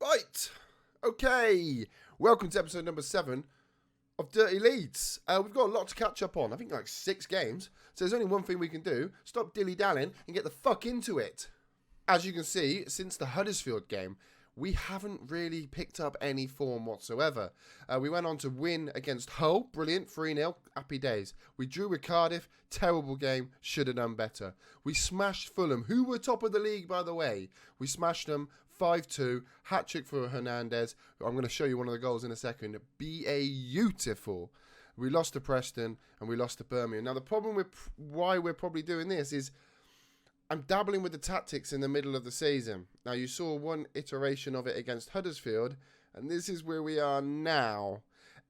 Right, okay, welcome to episode number 7 of Dirty Leeds. We've got a lot to catch up on, I think like 6 games, so there's only one thing we can do, stop dilly-dallying and get the fuck into it. As you can see, since the Huddersfield game, we haven't really picked up any form whatsoever. We went on to win against Hull, brilliant, 3-0, happy days. We drew with Cardiff, terrible game, should have done better. We smashed Fulham, who were top of the league by the way. We smashed them 5-2, hat-trick for Hernandez. I'm going to show you one of the goals in a second. Beautiful. We lost to Preston and we lost to Birmingham. Now the problem with why we're probably doing this is I'm dabbling with the tactics in the middle of the season. Now, you saw one iteration of it against Huddersfield, and this is where we are now.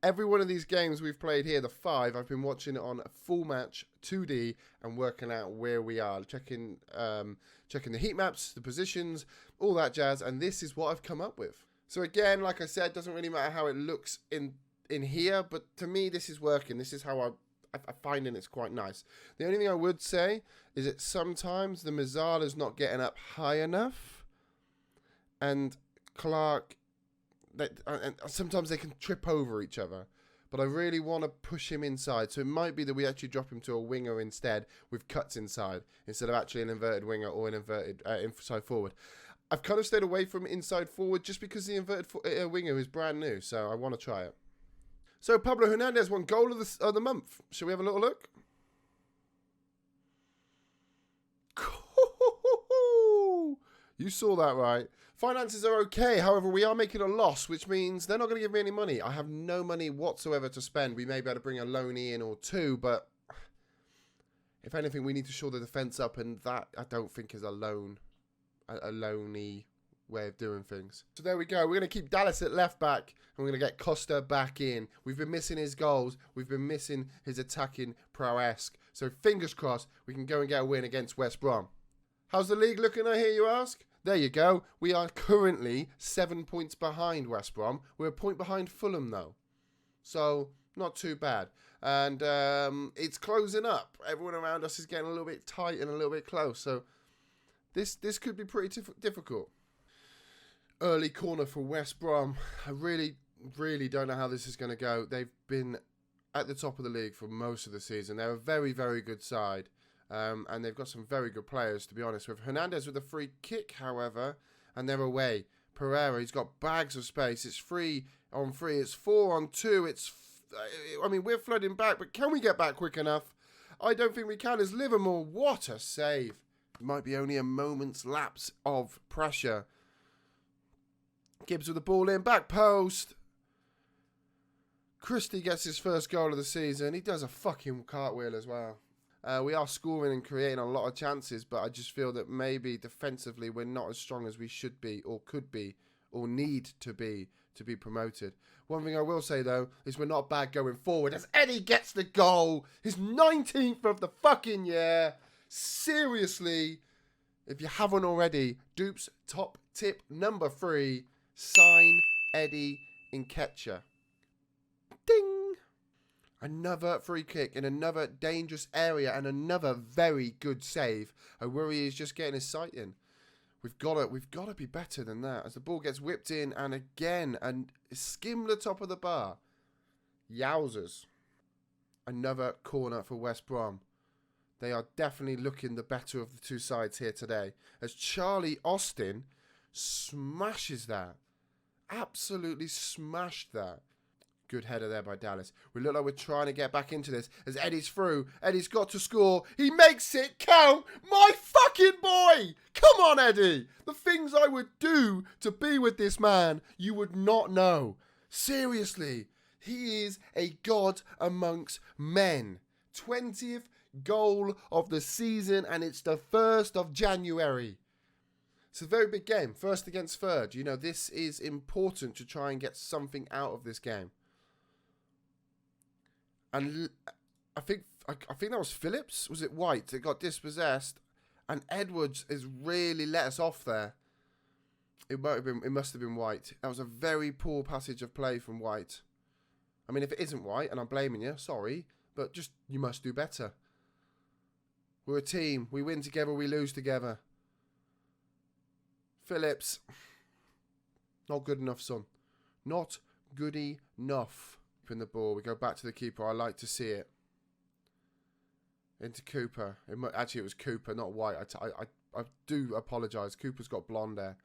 Every one of these games we've played here, the 5, I've been watching it on full match 2D and working out where we are, checking the heat maps, the positions, all that jazz, and this is what I've come up with. So again, like I said, doesn't really matter how it looks in here, but to me, this is working. This is how I'm finding it's quite nice. The only thing I would say is that sometimes the Mazzala's not getting up high enough, and Clark, and sometimes they can trip over each other. But I really want to push him inside, so it might be that we actually drop him to a winger instead with cuts inside instead of actually an inverted winger or an inverted inside forward. I've kind of stayed away from inside forward just because the inverted winger is brand new, so I want to try it. So Pablo Hernandez won goal of the month. Shall we have a little look? You saw that right. Finances are okay. However, we are making a loss, which means they're not going to give me any money. I have no money whatsoever to spend. We may be able to bring a loanee in or two, but if anything, we need to shore the defence up, and that I don't think is a loanee way of doing things. So there we go. We're going to keep Dallas at left back, and we're going to get Costa back in. We've been missing his goals. We've been missing his attacking prowess. So fingers crossed we can go and get a win against West Brom. How's the league looking, I hear you ask? There you go. We are currently 7 points behind West Brom. We're a point behind Fulham though. So not too bad. And it's closing up. Everyone around us is getting a little bit tight and a little bit close. So this could be pretty difficult. Early corner for West Brom. I really don't know how this is going to go. They've been at the top of the league for most of the season. They're a very, very good side. And they've got some very good players, to be honest with. Hernandez with a free kick, however, and they're away. Pereira, he's got bags of space. It's 3-on-3. It's 4-on-2. I mean, we're flooding back, but can we get back quick enough? I don't think we can. As Livermore, what a save. It might be only a moment's lapse of pressure. Gibbs with the ball in, back post. Christie gets his first goal of the season. He does a fucking cartwheel as well. We are scoring and creating a lot of chances, but I just feel that maybe defensively we're not as strong as we should be or could be or need to be promoted. One thing I will say, though, is we're not bad going forward as Eddie gets the goal. His 19th of the fucking year. Seriously, if you haven't already, Doop's top tip number 3, sign Eddie Nketiah. Ding! Another free kick in another dangerous area and another very good save. I worry he's just getting his sight in. We've got to be better than that. As the ball gets whipped in and again and skim the top of the bar. Yowzers. Another corner for West Brom. They are definitely looking the better of the two sides here today. As Charlie Austin smashes that. Absolutely smashed that. Good header there by Dallas. We look like we're trying to get back into this as Eddie's through. Eddie's got to score. He makes it count. My fucking boy. Come on, Eddie. The things I would do to be with this man, you would not know. Seriously. He is a god amongst men. 20th goal of the season, and it's the 1st of January. It's a very big game. First against third. You know, this is important to try and get something out of this game. And I think that was Phillips. Was it White that got dispossessed? And Edwards has really let us off there. It must have been White. That was a very poor passage of play from White. I mean, if it isn't White, and I'm blaming you, sorry, but just you must do better. We're a team. We win together. We lose together. Phillips. Not good enough, son. Not good enough. In the ball. We go back to the keeper. I like to see it. Into Cooper. Actually, it was Cooper, not White. I do apologise. Cooper's got blonde hair.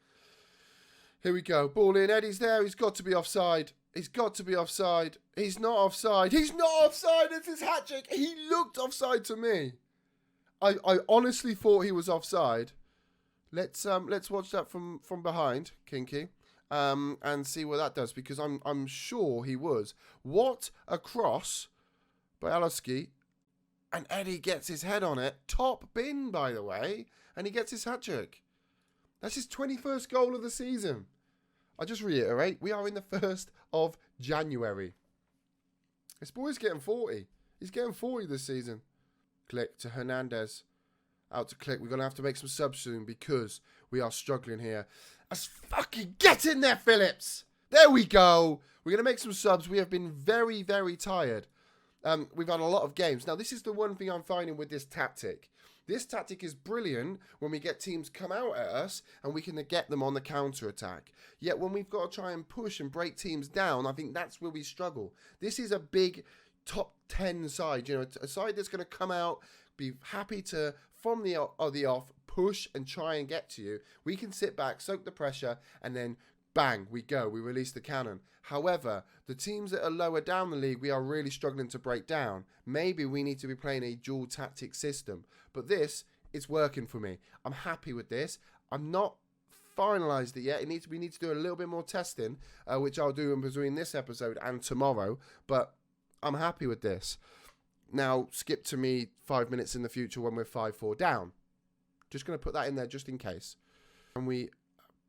Here we go. Ball in. Eddie's there. He's got to be offside. He's got to be offside. He's not offside. He's not offside. It's his hat trick. He looked offside to me. I honestly thought he was offside. Let's watch that from behind, Kinky, and see what that does, because I'm sure he was. What a cross by Alowski. And Eddie gets his head on it. Top bin, by the way. And he gets his hat-trick. That's his 21st goal of the season. I just reiterate, we are in the 1st of January. This boy's getting 40. He's getting 40 this season. Click to Hernandez. Out to Click. We're going to have to make some subs soon because we are struggling here. Let's fucking get in there, Phillips. There we go. We're going to make some subs. We have been very, very tired. We've had a lot of games. Now, this is the one thing I'm finding with this tactic. This tactic is brilliant when we get teams come out at us and we can get them on the counter-attack. Yet when we've got to try and push and break teams down, I think that's where we struggle. This is a big top 10 side. You know, a side that's going to come out, be happy to, from the off, push and try and get to you. We can sit back, soak the pressure, and then bang, we go. We release the cannon. However, the teams that are lower down the league, we are really struggling to break down. Maybe we need to be playing a dual tactic system. But this is working for me. I'm happy with this. I'm not finalised it yet. We need to do a little bit more testing, which I'll do in between this episode and tomorrow. But I'm happy with this. Now, skip to me 5 minutes in the future when we're 5-4 down. Just going to put that in there just in case. And we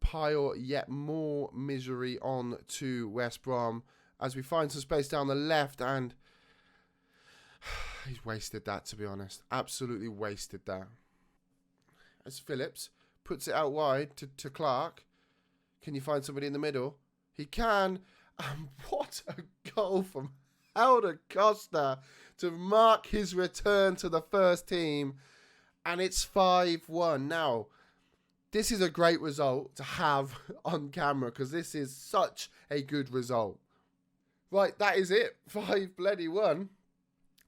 pile yet more misery on to West Brom as we find some space down the left, and he's wasted that, to be honest. Absolutely wasted that. As Phillips puts it out wide to Clark. Can you find somebody in the middle? He can. And what a goal from Helder Costa to mark his return to the first team. And it's 5-1. Now, this is a great result to have on camera because this is such a good result. Right, that is it. 5-1.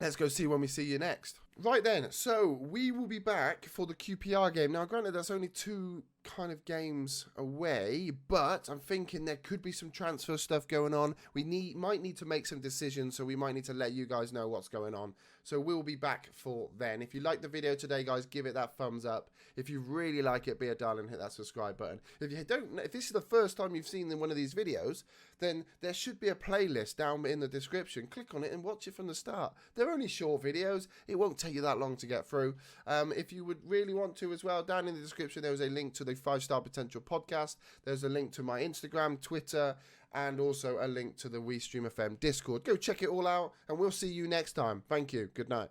Let's go see when we see you next. Right then, so we will be back for the QPR game. Now, granted, that's only 2 kind of games away, but I'm thinking there could be some transfer stuff going on. We might need to make some decisions, so we might need to let you guys know what's going on. So we'll be back for then. If you liked the video today, guys, give it that thumbs up. If you really like it, be a darling, hit that subscribe button. If this is the first time you've seen one of these videos, then there should be a playlist down in the description. Click on it and watch it from the start. They're only short videos. It won't take you that long to get through. If you would really want to as well, down in the description, there is a link to the 5-Star Potential podcast. There's a link to my Instagram, Twitter, and also a link to the We Stream FM Discord. Go check it all out, and we'll see you next time. Thank you. Good night.